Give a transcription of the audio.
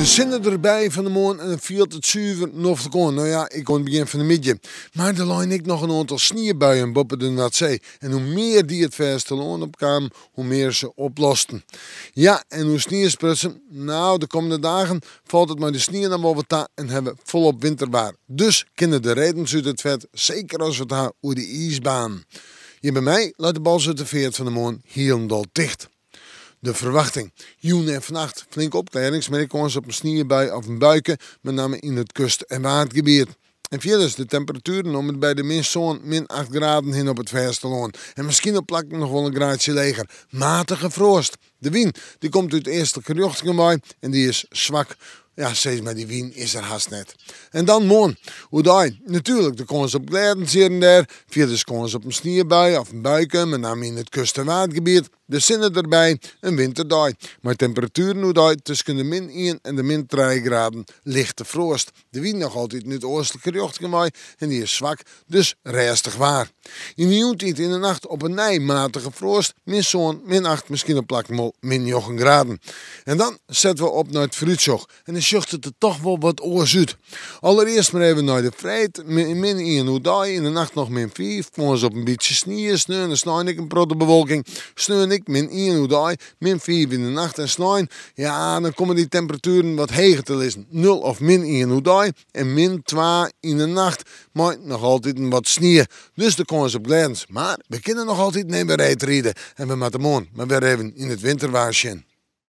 De zinnen erbij van de morgen en het viel het zuiver nog te komen. Nou ja, ik kon het begin van de middag. Maar er lag ik nog een aantal sneeuwbuien boven de Noordzee. En hoe meer die het verste loon opkwamen, hoe meer ze oplosten. Ja, en hoe sneeuwsprutsen? Nou, de komende dagen valt het maar de sneeuw naar boven en hebben we volop winterbaar. Dus kunnen de redens uit het vet, zeker als we het gaan over de ijsbaan. Hier bij mij laat de bal zo de veert van de morgen helemaal dicht. De verwachting. Joen en vannacht flink opklaringsmerk kans op een sneeuwbui of een buiken, met name in het kust- en waardgebied. En verder de temperaturen om het bij de min 8 graden heen op het verste loon. En misschien op plakken nog wel een graadje leger. Matige frost. De wind die komt uit het eerste richting bij en die is zwak. Ja, steeds maar die wien is er haast net. En dan morgen. Hoe dan? Natuurlijk, de kans op gladens hier en daar. Verder de kans op een sneeuwbui of een buiken, met name in het kust- en waardgebied. De zinnen erbij, een winterdag. Maar temperaturen hoe dan tussen de min 1 en de min 3 graden lichte frost. De wind nog altijd in het oostelijke richting en die is zwak, dus restig waar. In de joentijd in de nacht op een matige frost, min 8, misschien een plakmol, min 9 graden. En dan zetten we op naar het fruitzoog. En dan zucht het er toch wel wat oors uit. Allereerst maar even naar de vrijheid, min 1 hoe dan, in de nacht nog min 5, kans op een beetje sneeuw, en dan snij ik een protte bewolking, ik min 1 hoe dan, min 5 in de nacht en snij. Ja, dan komen die temperaturen wat hoger te lezen. 0 of min 1 hoe dan en min 2 in de nacht. Maar nog altijd een wat sneeuw. Dus de kans op gladens. Maar we kunnen nog altijd niet bereid rijden. En we moeten morgen maar weer even in het winterwaarsje.